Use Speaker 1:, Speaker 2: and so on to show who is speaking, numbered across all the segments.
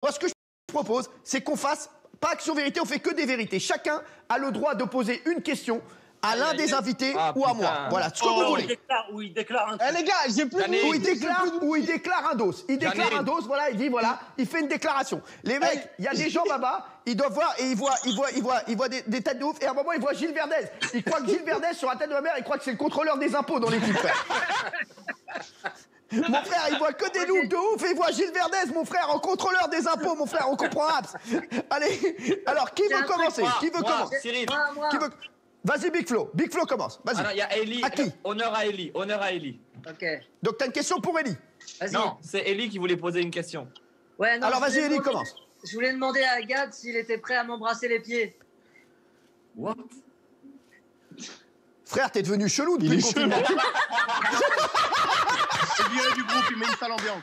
Speaker 1: Moi, ce que je propose, c'est qu'on fasse pas action-vérité, on fait que des vérités. Chacun a le droit de poser une question à l'un des invités ou à moi. Voilà, ce que vous voulez.
Speaker 2: Où il déclare un truc.
Speaker 3: Eh les gars, j'ai plus de
Speaker 1: Où il déclare un dos. Il déclare un dos, voilà, il dit, voilà, il fait une déclaration. Les mecs, il y a des gens là-bas, ils doivent voir, et ils voient des têtes de ouf, et à un moment, ils voient Gilles Verdez. Ils croient que Gilles Verdez, sur la tête de ma mère, ils croient que c'est le contrôleur des impôts dans l'équipe. Mon frère, il voit que des looks de ouf et il voit Gilles Verdez, mon frère, en contrôleur des impôts, mon frère, on comprend abs. Allez, alors, qui veut commencer? Qui veut commencer?
Speaker 4: Cyril.
Speaker 1: Vas-y, Big Flo. Big Flo commence. Vas-y.
Speaker 4: Alors, il y a Ellie.
Speaker 1: À qui?
Speaker 4: Honneur à Ellie. Honneur à Ellie.
Speaker 5: Ok.
Speaker 1: Donc, t'as une question pour Ellie?
Speaker 4: Non, c'est Ellie qui voulait poser une question.
Speaker 5: Ouais, non,
Speaker 1: alors, vas-y, Ellie, commence.
Speaker 5: Je voulais demander à Gad s'il était prêt à m'embrasser les pieds.
Speaker 4: What?
Speaker 1: Frère, t'es devenu chelou depuis le confinement.
Speaker 3: Il viré du groupe, il met une sale ambiance.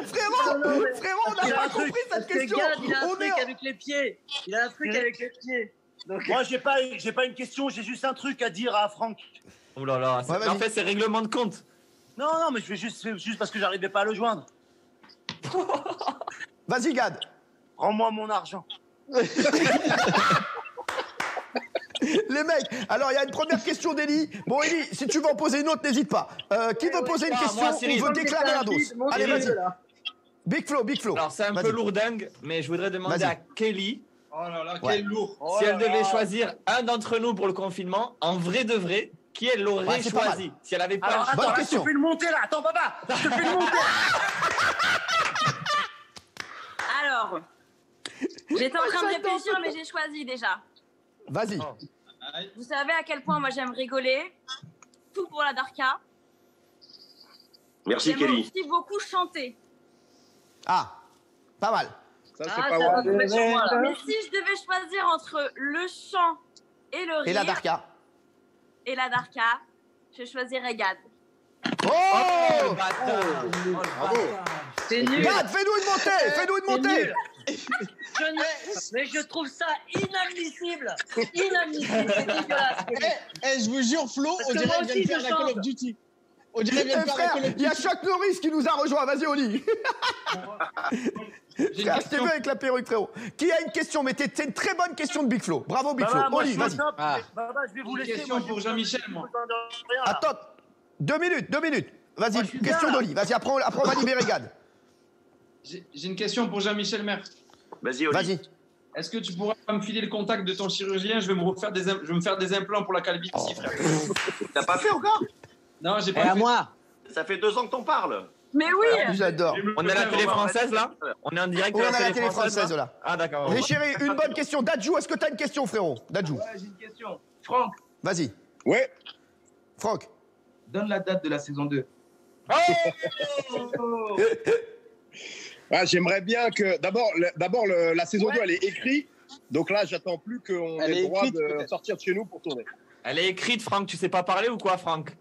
Speaker 1: Frérot, on n'a pas compris cette question.
Speaker 5: Gad, il a un truc avec les pieds. Il a un truc avec les pieds. Donc...
Speaker 2: Moi, j'ai pas une question, j'ai juste un truc à dire à Franck.
Speaker 4: Oh là là,
Speaker 1: ouais,
Speaker 4: en fait, c'est règlement de compte.
Speaker 2: Non, mais je vais juste parce que j'arrivais pas à le joindre.
Speaker 1: Vas-y, Gad.
Speaker 2: Rends-moi mon argent.
Speaker 1: Les mecs, alors il y a une première question d'Ellie. Bon, Ellie, si tu veux en poser une autre, n'hésite pas. Qui veut poser une question?
Speaker 4: moi, Cyril.
Speaker 1: On veut déclarer la dose. Allez, vas-y. Big Flo.
Speaker 4: Alors, c'est un peu lourdingue, mais je voudrais demander à Kelly.
Speaker 3: Oh là là, quel lourd.
Speaker 4: Si elle devait choisir un d'entre nous pour le confinement, en vrai de vrai, qui elle l'aurait choisi? Si elle avait pas.
Speaker 2: Alors, attends, je te fais le monter là. Attends, papa, je te fais le monter.
Speaker 6: Alors, j'étais en train de réfléchir, mais j'ai choisi déjà.
Speaker 1: Vas-y.
Speaker 6: Vous savez à quel point moi j'aime rigoler. Tout pour la Darka.
Speaker 2: Merci,
Speaker 6: J'aime aussi beaucoup chanter.
Speaker 1: Ah, pas mal.
Speaker 3: Ça, c'est
Speaker 5: Ah,
Speaker 3: pas
Speaker 5: ça va
Speaker 3: vrai.
Speaker 5: me mettre sur moi, là.
Speaker 6: Mais si je devais choisir entre le chant et le rire
Speaker 1: Et la Darka.
Speaker 6: je choisirais Gad.
Speaker 1: Oh,
Speaker 4: Bravo.
Speaker 5: C'est nul.
Speaker 1: Gad, fais-nous une montée. Fais-nous une montée.
Speaker 5: Mais je trouve ça inadmissible. Inadmissible. C'est dégueulasse.
Speaker 3: Je vous jure, Flo,
Speaker 5: Parce
Speaker 3: on
Speaker 5: que
Speaker 3: dirait
Speaker 5: moi
Speaker 3: qu'il vient de
Speaker 5: aussi,
Speaker 3: faire
Speaker 5: je
Speaker 3: la Call of
Speaker 5: chante.
Speaker 3: Duty. On dirait qu'il vient de faire la
Speaker 1: Frère,
Speaker 3: Call of
Speaker 1: il y a
Speaker 3: Duty.
Speaker 1: Chuck Norris qui nous a rejoint. Vas-y, Oli. Frère, je t'ai vu avec la perruque, frérot. Qui a une question? Mais c'est une très bonne question de Big Flo. Bravo, Big Flo.
Speaker 2: Moi,
Speaker 1: Oli,
Speaker 2: je suis au
Speaker 1: vas-y.
Speaker 2: top.
Speaker 3: Ah.
Speaker 2: Baba, je vais vous laisser.
Speaker 7: question pour Jean-Michel, moi.
Speaker 1: Attends, 2 minutes. Vas-y,
Speaker 2: Moi, je suis
Speaker 1: question
Speaker 2: bien, là.
Speaker 1: d'Oli. Vas-y, après on va libérer Gad.
Speaker 7: J'ai une question pour Jean-Michel Maire.
Speaker 2: Vas-y, Oli.
Speaker 1: Vas-y.
Speaker 7: Est-ce que tu pourrais me filer le contact de ton chirurgien? Je vais me faire des implants pour la calvitie, frère.
Speaker 2: T'as pas fait encore?
Speaker 7: Non, j'ai
Speaker 3: Et
Speaker 7: pas
Speaker 3: à
Speaker 7: fait.
Speaker 3: moi.
Speaker 2: Ça fait 2 ans que t'en parles.
Speaker 6: Mais oui.
Speaker 1: J'adore.
Speaker 4: On est à la télé française là? On est en direct
Speaker 1: On
Speaker 4: à
Speaker 1: est à
Speaker 4: la télé française
Speaker 1: là.
Speaker 4: Ah d'accord.
Speaker 1: Les chéris, une bonne question. Dadju, est-ce que t'as une question, frérot? Dadju.
Speaker 7: Ouais, j'ai une question. Franck,
Speaker 1: Vas-y.
Speaker 3: Ouais.
Speaker 1: Franck.
Speaker 7: donne la date de la saison 2.
Speaker 3: Ah, j'aimerais bien que. D'abord, la saison 2, elle est écrite. Donc là, j'attends plus qu'on ait le droit de sortir de chez nous pour tourner.
Speaker 4: Elle est écrite, Franck. Tu sais pas parler ou quoi, Franck?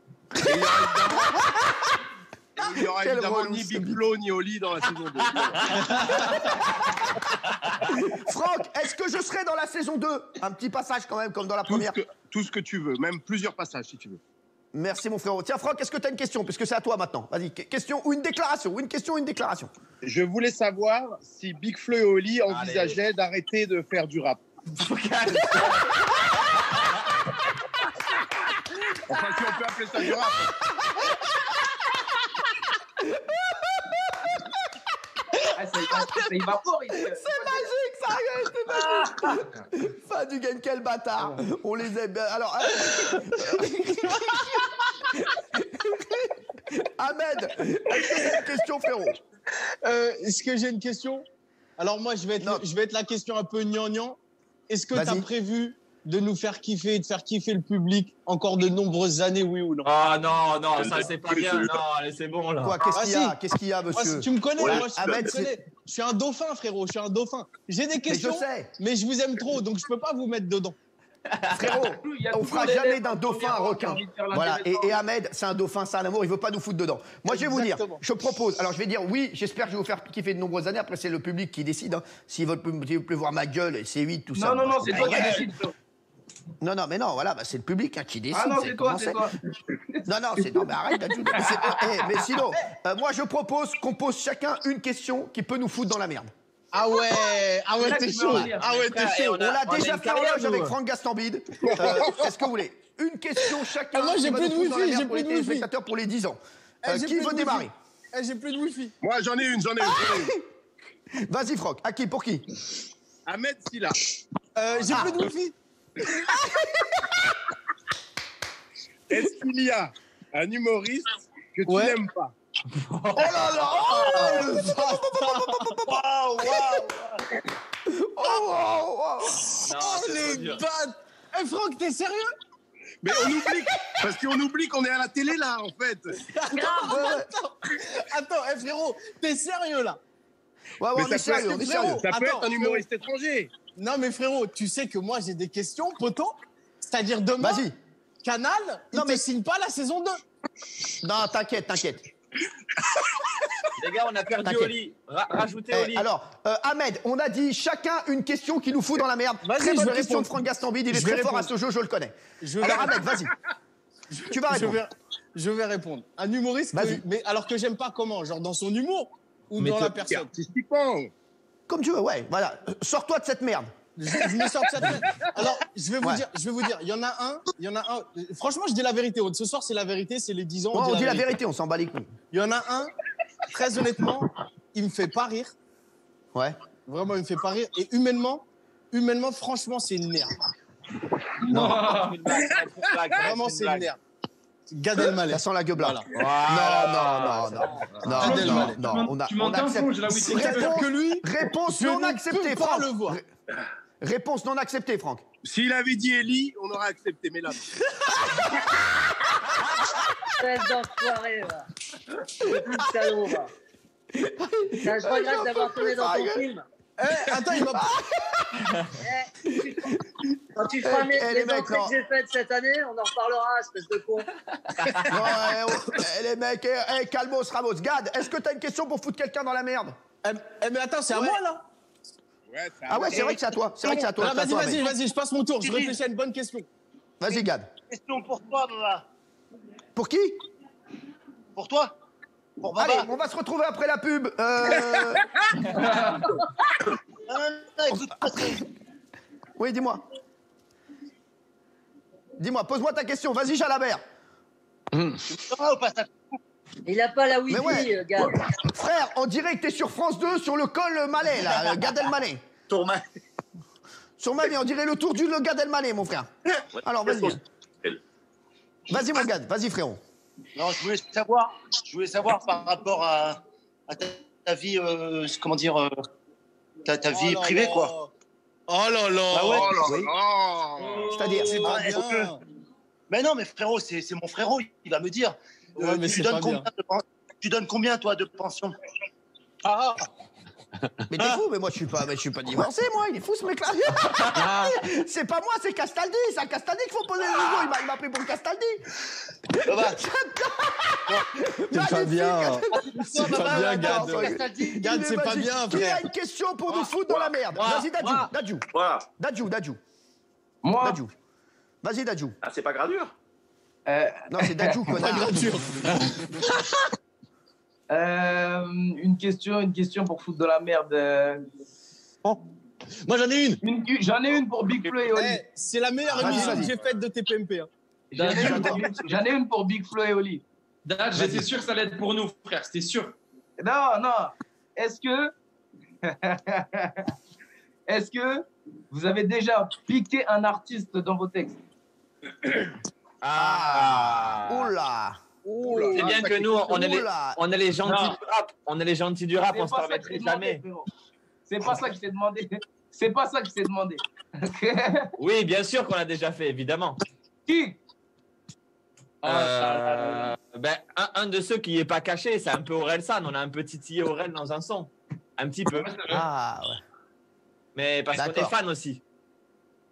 Speaker 3: Il n'y aura
Speaker 1: Quel
Speaker 3: évidemment
Speaker 1: relou,
Speaker 3: ni
Speaker 1: ce
Speaker 3: Big Flo ni Oli dans la saison 2.
Speaker 1: Franck, est-ce que je serai dans la saison 2? Un petit passage quand même, comme dans la première.
Speaker 3: Tout ce que tu veux, même plusieurs passages si tu veux.
Speaker 1: Merci, mon frérot. Tiens, Franck, est-ce que t'as une question? Puisque c'est à toi maintenant. Vas-y, question ou une déclaration? Ou une question ou une déclaration?
Speaker 3: Je voulais savoir si Big Flo et Oli envisageaient d'arrêter de faire du rap. Enfin, si on peut appeler ça du rap.
Speaker 7: Il va fort.
Speaker 1: C'est magique, ça, c'est magique. Fin du game, quel bâtard. On les aime bien. Alors, Ahmed, est-ce que t'as une question, frérot?
Speaker 3: Est-ce que j'ai une question? Alors moi, je vais être la question un peu gnangnan. Est-ce que tu as prévu de nous faire kiffer, de faire kiffer le public encore de nombreuses années, oui ou non?
Speaker 4: Ah non, ça c'est pas bien. Non, allez, c'est bon là.
Speaker 1: Quoi, qu'est-ce qu'il y a? Qu'est-ce qu'il y a, monsieur?
Speaker 3: Moi, tu me connais,
Speaker 1: Ouais,
Speaker 3: moi,
Speaker 1: Ahmed,
Speaker 3: je suis un dauphin, frérot, je suis un dauphin. J'ai des questions,
Speaker 1: je sais.
Speaker 3: mais je vous aime trop, donc je peux pas vous mettre dedans.
Speaker 1: Frérot, on fera jamais d'un dauphin un requin. Voilà, et Ahmed, c'est un dauphin, c'est un amour, il veut pas nous foutre dedans. Moi, je vais vous dire, je propose, alors je vais dire oui, j'espère que je vais vous faire kiffer de nombreuses années, après c'est le public qui décide, hein. S'ils veulent plus voir ma gueule, c'est 8, tout ça.
Speaker 7: Non, c'est toi qui décides.
Speaker 1: Non, mais non, voilà, c'est le public qui décide.
Speaker 7: Ah non, c'est toi.
Speaker 1: Non, mais arrête, Dadju. Mais sinon, moi je propose qu'on pose chacun une question qui peut nous foutre dans la merde.
Speaker 3: Ah ouais, t'es chaud.
Speaker 1: On l'a déjà fait en loge avec Franck Gastambide. Est-ce que vous voulez une question chacun?
Speaker 3: Moi, j'ai plus de wifi,
Speaker 1: pour les téléspectateurs pour les 10 ans. Qui veut démarrer?
Speaker 3: J'ai plus de wifi.
Speaker 8: Moi, j'en ai une.
Speaker 1: Vas-y, Franck. À qui? Pour qui?
Speaker 8: Ahmed Silla.
Speaker 3: J'ai plus de wifi.
Speaker 8: Est-ce qu'il y a un humoriste que tu n'aimes pas?
Speaker 1: Oh là là!
Speaker 3: Oh les battes! Franck, t'es sérieux?
Speaker 8: Mais on oublie, parce qu'on oublie qu'on est à la télé là, en fait.
Speaker 3: Attends, frérot, t'es sérieux là?
Speaker 1: Ouais, on est sérieux, on est sérieux.
Speaker 8: Ça peut être un humoriste étranger.
Speaker 3: Non mais frérot, tu sais que moi j'ai des questions, poto. C'est-à-dire demain, Canal, il ne signe pas la saison 2.
Speaker 1: Non, t'inquiète.
Speaker 4: Les gars, on a perdu Oli. Rajoutez Oli.
Speaker 1: Alors, Ahmed, on a dit chacun une question qui nous fout dans la merde. Très bonne question de Franck Gastambide. Il est très fort à ce jeu, je le connais. Alors, Ahmed, vas-y. Tu vas répondre.
Speaker 3: Je vais répondre. Un humoriste, mais alors que j'aime pas comment? Genre dans son humour ou dans la personne?
Speaker 8: Artistiquement.
Speaker 1: Comme tu veux, ouais. Voilà. Sors-toi de cette merde.
Speaker 3: Je me sors de cette merde. Alors, je vais vous dire. Il y en a un. Franchement, je dis la vérité. Ce soir, c'est la vérité. C'est les 10 ans.
Speaker 1: On dit la vérité. On s'en bat les couilles.
Speaker 3: Il y en a un. Très honnêtement, il me fait pas rire.
Speaker 1: Ouais.
Speaker 3: Vraiment, il me fait pas rire. Et humainement, franchement, c'est une merde.
Speaker 1: Non.
Speaker 3: Vraiment, c'est une merde. Gad Elmaleh.
Speaker 1: Ça sent la gueule.
Speaker 3: Voilà.
Speaker 1: Non. On accepte. Réponse non acceptée, Franck.
Speaker 3: Le voir.
Speaker 1: Réponse non acceptée, Franck.
Speaker 8: S'il avait dit Ellie, on aurait accepté, mais là.
Speaker 5: Espèce d'enfoiré, va. Salaud, va. Je regrette d'avoir tourné dans ton film.
Speaker 3: Attends, il va.
Speaker 5: Quand tu feras les entrées que j'ai faites cette année, on en reparlera, espèce de con.
Speaker 1: Les mecs, calmos, Ramos. Gad, est-ce que t'as une question pour foutre quelqu'un dans la merde?
Speaker 3: Mais attends, c'est à moi, là?
Speaker 1: Ah ouais, c'est vrai que c'est à toi.
Speaker 3: Vas-y, je passe mon tour. Je réfléchis à une bonne question.
Speaker 1: Vas-y, Gad.
Speaker 2: Question pour toi, Baba.
Speaker 1: Pour qui?
Speaker 2: Pour toi. Pour Baba.
Speaker 1: Allez, on va se retrouver après la pub. Oui, dis-moi. Dis-moi, pose-moi ta question. Vas-y, Jalabert.
Speaker 5: Il a pas la wifi, Gad.
Speaker 1: Frère, on dirait que t'es sur France 2 sur le col Malais, là, Gad Elmaleh. Sur Malais, on dirait le tour du Gad Elmaleh, mon frère. Alors, vas-y. Vas-y, mon Gad. Vas-y, frérot.
Speaker 2: Non, je voulais savoir par rapport à ta vie, comment dire, ta vie privée, quoi.
Speaker 3: Oh là là.
Speaker 2: Ah ouais.
Speaker 1: C'est-à-dire,
Speaker 3: c'est pas bien.
Speaker 2: Mais non, mais frérot, c'est mon frérot, il va me dire. Tu donnes combien, toi, de pension?
Speaker 1: Mais t'es fou, mais moi je suis pas divorcé, moi, il est fou ce mec-là. C'est pas moi, c'est Castaldi, c'est à Castaldi qu'il faut poser le niveau, il m'a pris pour Castaldi.
Speaker 3: C'est pas bien. C'est pas bien, Gad. Gad, c'est pas bien, frère.
Speaker 1: Qui a une question pour nous foutre dans la merde? Vas-y, Dadju.
Speaker 7: Moi.
Speaker 1: Dadju. Vas-y, Dadju.
Speaker 7: Ah, c'est pas Gradure.
Speaker 1: Non, c'est Dadju, connard.
Speaker 9: Une question pour foutre de la merde.
Speaker 3: Moi, j'en ai une.
Speaker 9: J'en ai une pour Big Flo et Oli.
Speaker 3: C'est la meilleure émission que j'ai faite de TPMP.
Speaker 9: J'en ai une pour Big Flo et Oli.
Speaker 7: Dad, j'étais sûr que ça allait être pour nous, frère. C'était sûr.
Speaker 9: Non. Est-ce que vous avez déjà piqué un artiste dans vos textes?
Speaker 1: Oula.
Speaker 4: C'est bien que nous, on est les gentils du rap. On est les gentils du rap, on se permettrait jamais.
Speaker 9: C'est pas ça que je t'ai demandé. C'est pas ça que je t'ai demandé.
Speaker 4: Oui, bien sûr qu'on l'a déjà fait, évidemment.
Speaker 9: Qui?
Speaker 4: Un de ceux qui n'est pas caché, c'est un peu Orelsan. On a un peu titillé Aurel dans un son. Un petit peu.
Speaker 1: Ah, ouais.
Speaker 4: Mais parce qu'on est fan aussi.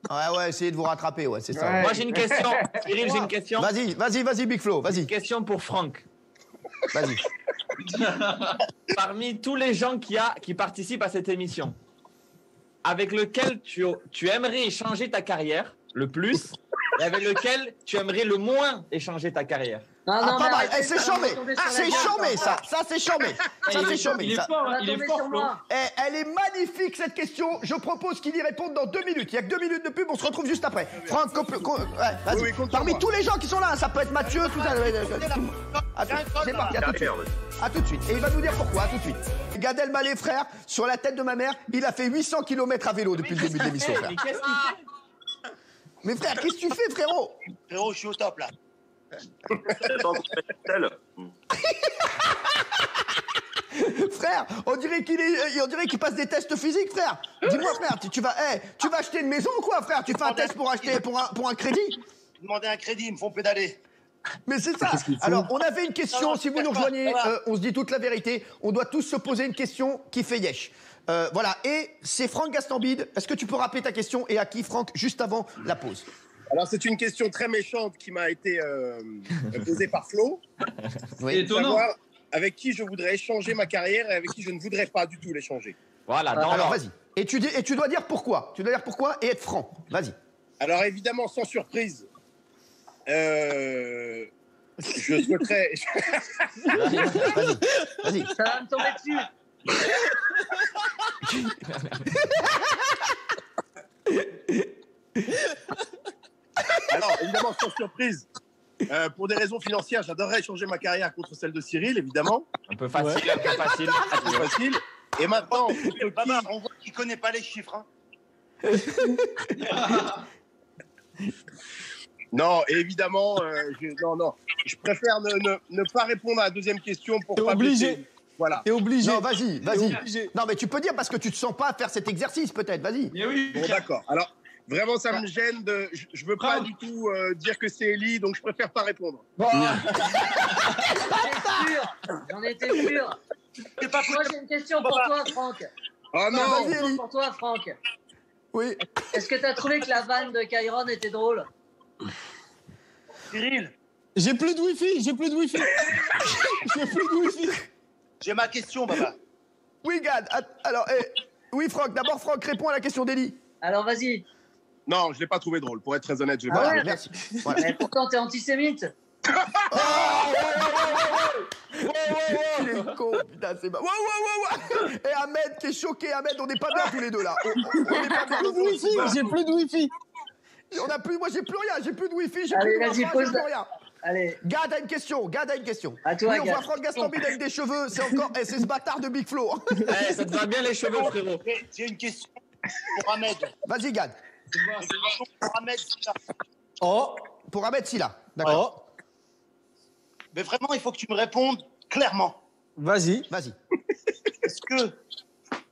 Speaker 1: Ouais, essayez de vous rattraper, ouais, c'est ça.
Speaker 4: Moi, j'ai une question. Cyril, j'ai une question.
Speaker 1: Vas-y, Big Flo, vas-y.
Speaker 4: Une question pour Franck.
Speaker 1: Vas-y.
Speaker 4: Parmi tous les gens qui participent à cette émission, avec lequel tu aimerais changer ta carrière le plus et avec lequel tu aimerais le moins échanger ta carrière?
Speaker 5: Non,
Speaker 1: pas mal. C'est chambé. C'est chambé, ça. Ça, c'est chambé. Ça, c'est chambé.
Speaker 7: Il est fort, il est fort, Flo.
Speaker 1: Elle est magnifique, cette question. Je propose qu'il y réponde dans 2 minutes. Il y a que 2 minutes de pub, on se retrouve juste après. Franck, vas-y. Parmi tous les gens qui sont là, ça peut être Mathieu, tout ça. C'est parti, à tout de suite. À tout de suite. Et il va nous dire pourquoi, à tout de suite. Gad Elmaleh, frère, sur la tête de ma mère, il a fait 800 km à vélo depuis le début de l'émission, frère.
Speaker 4: Mais qu'est-ce qu'il fait?
Speaker 1: Mais frère, qu'est-ce que tu fais, frérot?
Speaker 2: Frérot, je suis au top, là.
Speaker 1: Frère, on dirait qu'il passe des tests physiques, frère. Dis-moi, frère, tu vas acheter une maison ou quoi, frère? Tu fais un test pour un crédit?
Speaker 2: Demander un crédit, ils me font pédaler.
Speaker 1: Mais c'est ça. Alors, on avait une question, si vous nous rejoignez, on se dit toute la vérité, on doit tous se poser une question qui fait yesh. Voilà, et c'est Franck Gastambide. Est-ce que tu peux rappeler ta question et à qui, Franck, juste avant la pause?
Speaker 8: Alors, c'est une question très méchante qui m'a été posée par Flo.
Speaker 7: Oui. C'est étonnant.
Speaker 8: Savoir avec qui je voudrais échanger ma carrière et avec qui je ne voudrais pas du tout l'échanger.
Speaker 4: Voilà.
Speaker 1: Alors, vas-y. Et tu dois dire pourquoi. Tu dois dire pourquoi et être franc. Vas-y.
Speaker 8: Alors, évidemment, sans surprise, je souhaiterais...
Speaker 1: Vas-y.
Speaker 5: Ça va me tomber dessus.
Speaker 8: Alors, évidemment, sans surprise, pour des raisons financières, j'adorerais échanger ma carrière contre celle de Cyril, évidemment.
Speaker 4: Un peu facile, un peu facile.
Speaker 8: Un peu facile. Et maintenant,
Speaker 2: Baba, on voit qu'il connaît pas les chiffres. Hein.
Speaker 8: Non, et évidemment, je préfère ne pas répondre à la deuxième question pour pas
Speaker 3: obligé.
Speaker 8: blesser. Voilà.
Speaker 3: T'es obligé.
Speaker 1: Non, vas-y. Non, mais tu peux dire parce que tu te sens pas faire cet exercice, peut-être. Vas-y.
Speaker 7: Oui.
Speaker 8: Bon, d'accord. Alors, vraiment, ça me gêne de... Je veux pas du tout dire que c'est Ellie, donc je préfère pas répondre.
Speaker 5: J'en étais sûr. Moi, j'ai une question pour toi, Franck.
Speaker 8: Oh non,
Speaker 1: vas-y,
Speaker 5: Une question
Speaker 1: Ellie.
Speaker 5: pour toi, Franck.
Speaker 1: Oui.
Speaker 5: Est-ce que tu as trouvé que la vanne de Kairon était drôle?
Speaker 2: Cyril,
Speaker 3: J'ai plus de wifi. J'ai plus de wifi.
Speaker 2: j'ai ma question, Baba.
Speaker 1: Oui, Gad. Alors, oui, Franck. D'abord, Franck, réponds à la question d'Ellie.
Speaker 5: Alors, vas-y.
Speaker 8: non, je l'ai pas trouvé drôle. Pour être très honnête, je l'ai
Speaker 5: Ah
Speaker 8: pas
Speaker 5: ouais,
Speaker 8: trouvé.
Speaker 1: Merci. Voilà.
Speaker 5: Mais pourtant, t'es antisémite.
Speaker 1: Il est con, putain, c'est pas... Ouais. Et Ahmed qui est choqué. Ahmed, on n'est pas bien tous les deux, là. On n'est pas bien.
Speaker 3: J'ai plus de wifi.
Speaker 1: On a plus... Moi, j'ai plus rien. J'ai plus de wifi, j'ai
Speaker 5: Allez,
Speaker 1: plus de
Speaker 5: vas-y,
Speaker 1: wifi, j'ai
Speaker 5: pose
Speaker 1: plus rien.
Speaker 5: Allez.
Speaker 1: Gad a une question.
Speaker 5: À toi,
Speaker 1: oui, on
Speaker 5: Gad.
Speaker 1: voit Franck Gastambide avec des cheveux. C'est encore... c'est ce bâtard de Big Flo.
Speaker 4: Ça te va bien les cheveux, frérot.
Speaker 2: J'ai une question pour Ahmed.
Speaker 1: Vas-y, Gad.
Speaker 2: Une question pour Ahmed.
Speaker 3: Oh.
Speaker 1: Pour Ahmed Silla. D'accord.
Speaker 2: Mais vraiment, il faut que tu me répondes clairement.
Speaker 3: Vas-y.
Speaker 2: Est-ce que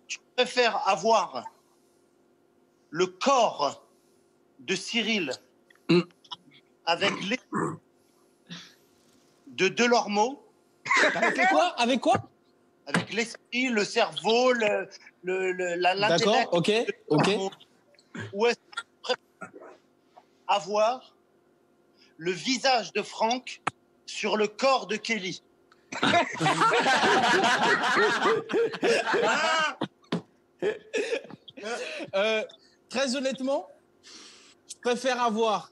Speaker 2: tu préfères avoir le corps de Cyril avec les de Delormeau?
Speaker 3: Avec quoi?
Speaker 2: Avec l'esprit, le cerveau, l'intellect.
Speaker 3: D'accord, ok.
Speaker 2: Ou est-ce que tu préfères avoir le visage de Franck sur le corps de Kelly?
Speaker 3: Très honnêtement, je préfère avoir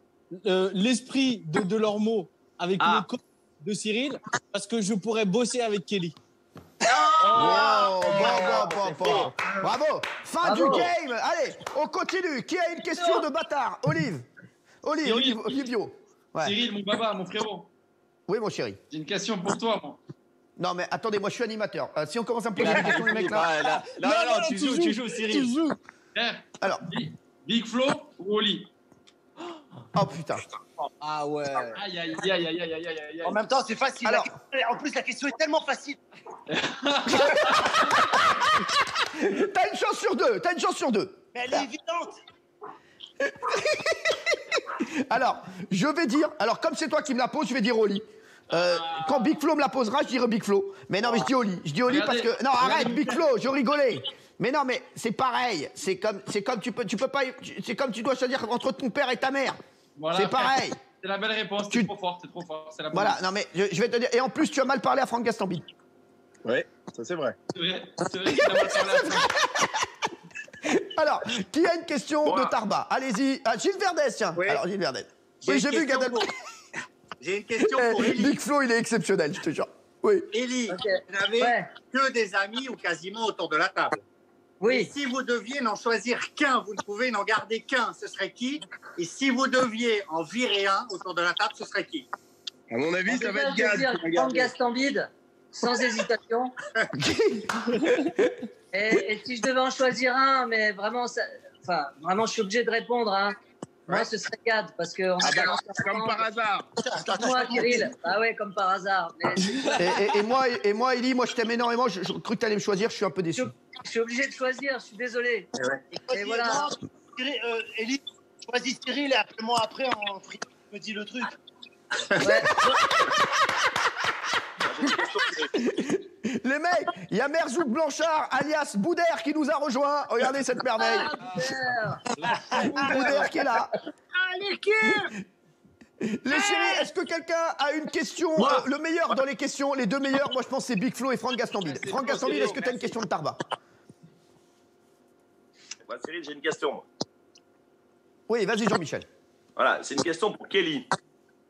Speaker 3: l'esprit de Delormeau avec le corps de Cyril parce que je pourrais bosser avec Kelly.
Speaker 1: Bon. Bravo. Fin du game. Allez, on continue. Qui a une question de bâtard? Olivio. Ouais.
Speaker 7: Cyril, mon baba, mon frérot.
Speaker 1: Oui, mon chéri.
Speaker 7: J'ai une question pour toi, moi.
Speaker 1: Non, mais attendez, moi, je suis animateur. Si on commence à me poser des questions, les mecs, là...
Speaker 4: Non, tu joues, Cyril.
Speaker 3: Tu joues.
Speaker 1: Alors...
Speaker 7: Big Flo ou Oli?
Speaker 1: Oh, putain.
Speaker 3: Ah ouais.
Speaker 7: Aïe.
Speaker 2: En même temps, c'est facile.
Speaker 1: Alors...
Speaker 2: En plus, la question est tellement facile.
Speaker 1: T'as une chance sur deux.
Speaker 2: Mais elle est évidente.
Speaker 1: Alors, je vais dire... Alors, comme c'est toi qui me la poses, je vais dire Oli. Quand Big Flo me la posera, je dirai Big Flo. Mais non, mais je dis Oli. Parce que... Non, arrête, Big Flo, je rigolais. Mais non, mais c'est pareil. C'est comme tu peux pas... C'est comme tu dois choisir entre ton père et ta mère.
Speaker 7: Voilà,
Speaker 1: c'est pareil.
Speaker 7: C'est la belle réponse. C'est trop fort. C'est la bonne.
Speaker 1: Voilà, non mais je vais te dire... Et en plus, tu as mal parlé à Franck Gastambide.
Speaker 8: Oui, ça c'est vrai.
Speaker 7: C'est vrai que t'as mal parlé à Franck.
Speaker 1: Alors, qui a une question de Tarba? Allez-y. Gilles Verdez, tiens.
Speaker 8: Oui.
Speaker 1: Alors, Gilles Verdez. Oui, j'ai vu Gad Elmaleh.
Speaker 10: J'ai une question pour Élie.
Speaker 1: Big Flo, il est exceptionnel, je te jure. Oui.
Speaker 10: Élie, vous n'avez que des amis ou quasiment autour de la table.
Speaker 5: Oui.
Speaker 10: Et si vous deviez n'en choisir qu'un, vous ne pouvez n'en garder qu'un, ce serait qui? Et si vous deviez en virer un autour de la table, ce serait qui?
Speaker 8: À mon avis, ça va être
Speaker 5: Gad.
Speaker 8: Gad.
Speaker 5: Gastambide, sans hésitation. et si je devais en choisir un, mais vraiment, vraiment, je suis obligé de répondre. Hein. Moi, ce serait Gad, parce que
Speaker 8: comme par hasard.
Speaker 5: Moi, Kirill. Ah ouais, comme par hasard. Mais...
Speaker 1: et moi, Élie, moi, je t'aime énormément. Je crois que tu allais me choisir. Je suis un peu déçu.
Speaker 5: Je suis obligé de choisir. Je suis désolé. Et voilà.
Speaker 2: Élie, choisis Cyril et appelle-moi après en free. Me dis le truc.
Speaker 5: Ouais.
Speaker 1: Les mecs, il y a Merzouk Blanchard, alias Boudère, qui nous a rejoint. Regardez cette merveille. Boudère qui est là. Les chéris, est-ce que quelqu'un a une question? Le meilleur dans les questions, les deux meilleurs, moi je pense c'est Big Flo et Franck Gastambide. Franck Gastambide, est-ce que tu as une question de Tarba?
Speaker 11: Moi, Cyril, j'ai une question.
Speaker 1: Oui, vas-y Jean-Michel.
Speaker 11: Voilà, c'est une question pour Kelly.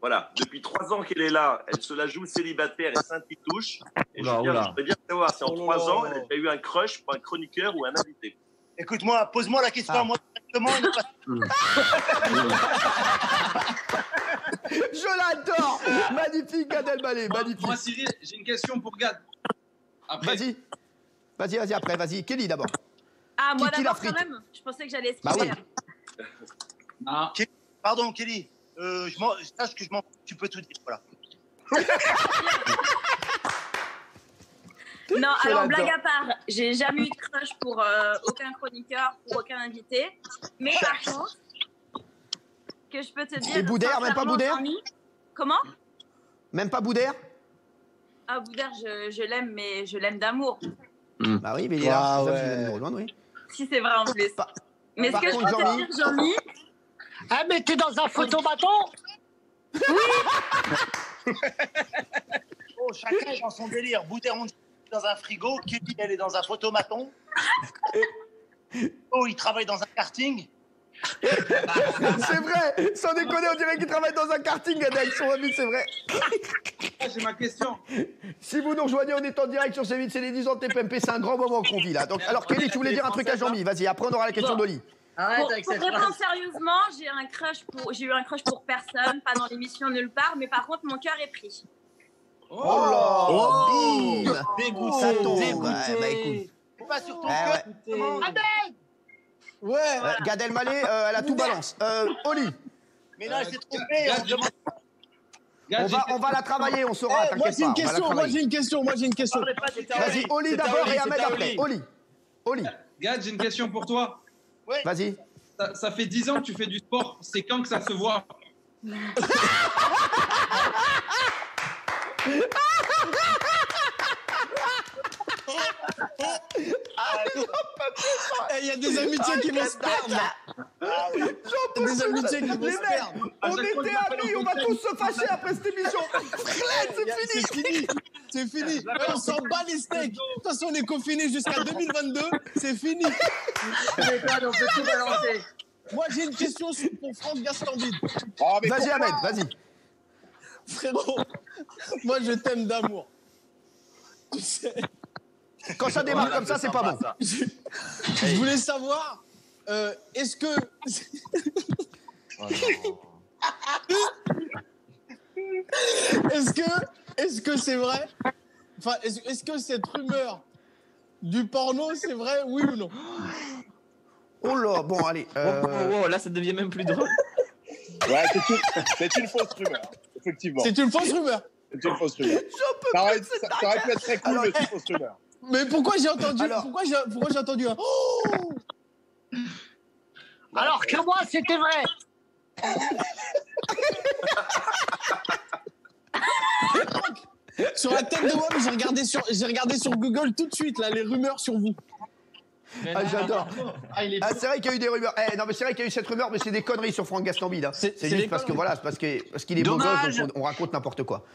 Speaker 11: Voilà, depuis 3 ans qu'elle est là, elle se la joue célibataire et Saint-Touche. Et je voudrais bien savoir si en 3 ans, elle a eu un crush pour un chroniqueur ou un invité.
Speaker 2: Écoute-moi, pose-moi la question à moi directement.
Speaker 1: Je l'adore. Magnifique Gad Elmaleh, magnifique.
Speaker 7: Moi, Cyril, j'ai une question pour Gad.
Speaker 1: Vas-y, après, vas-y. Kelly d'abord.
Speaker 6: Ah, moi d'abord quand même. Je pensais que j'allais esquiver.
Speaker 2: Bah oui. Pardon, Kelly. Sache que tu peux tout dire, voilà.
Speaker 6: Non, alors blague à part, j'ai jamais eu de crush pour aucun chroniqueur, pour aucun invité. Mais par contre, que je peux te dire...
Speaker 1: Et Boudère, même pas Boudère?
Speaker 6: Comment?
Speaker 1: Même pas Boudère?
Speaker 6: Ah, Boudère, je l'aime, mais je l'aime d'amour.
Speaker 1: Bah oui, mais il est là, c'est ça que je viens de me rejoindre, oui.
Speaker 6: Si c'est vrai en plus. Mais ce que je peux te dire, Jean-Mi...
Speaker 10: Ah, mais t'es dans un photomaton?
Speaker 6: Oui.
Speaker 2: Oh, chacun est dans son délire. Boudère, on dit dans un frigo. Kelly, elle est dans un photomaton. Oh, il travaille dans un karting.
Speaker 1: C'est vrai, sans déconner, on dirait qu'il travaille dans un karting avec son ami, c'est vrai.
Speaker 7: J'ai ma question.
Speaker 1: Si vous nous rejoignez, on est en direct sur C8, c'est les 10 ans de TPMP, c'est un grand moment qu'on vit là. Donc, alors Kelly, tu voulais dire un truc à Jean-Mi, vas-y, après on aura la question d'Oli.
Speaker 6: Pour répondre sérieusement, j'ai eu un crush pour personne, pas dans l'émission nulle part, mais par contre mon cœur est pris.
Speaker 1: Oh là, bim,
Speaker 2: dégoûté,
Speaker 1: ça tombe.
Speaker 2: dégoûté.
Speaker 1: Bah écoute.
Speaker 2: C'est pas sur ton cœur.
Speaker 1: Ouais. Gad Elmaleh, elle a tout balance. Oli.
Speaker 2: Mais là, elle s'est trompée.
Speaker 1: On va la travailler, on saura, t'inquiète pas.
Speaker 3: Moi j'ai une question.
Speaker 1: Vas-y, Oli d'abord et Ahmed après. Oli.
Speaker 7: Gad, j'ai une question pour toi.
Speaker 2: Ouais.
Speaker 1: Vas-y.
Speaker 7: Ça fait 10 ans que tu fais du sport. C'est quand que ça se voit?
Speaker 3: Il y a des amitiés qui vont se perdre. Des amitiés qui vont se perdre.
Speaker 1: On était amis, on va tous se fâcher après cette émission.
Speaker 3: C'est fini. On s'en bat les steaks. De toute façon, on est confinés jusqu'à 2022. C'est fini.
Speaker 5: On peut tout balancer.
Speaker 3: Moi, j'ai une question pour Franck Gastambide.
Speaker 1: Vas-y, Ahmed, vas-y.
Speaker 3: Frérot, moi, je t'aime d'amour. Tu sais.
Speaker 1: Quand ça démarre comme ça, c'est pas bon.
Speaker 3: Je voulais savoir, est-ce que... Est-ce que c'est vrai? Enfin, est-ce que cette rumeur du porno, c'est vrai, oui ou non?
Speaker 1: Oh là, bon, allez.
Speaker 4: Là, ça devient même plus drôle.
Speaker 8: Ouais, c'est une fausse rumeur, effectivement.
Speaker 3: C'est une fausse rumeur.
Speaker 8: C'est une fausse rumeur. Ça aurait pu être très cool, mais c'est une fausse rumeur.
Speaker 3: Mais pourquoi j'ai entendu pourquoi j'ai entendu un oh?
Speaker 10: Alors que moi, c'était vrai.
Speaker 3: Sur la tête de WAM, j'ai regardé sur Google tout de suite là les rumeurs sur vous.
Speaker 1: Ah, j'adore. C'est vrai qu'il y a eu des rumeurs. Non, mais c'est vrai qu'il y a eu cette rumeur, mais c'est des conneries sur Franck Gastambide. Hein. C'est juste parce que voilà, parce qu'il est beau gosse, donc on raconte n'importe quoi.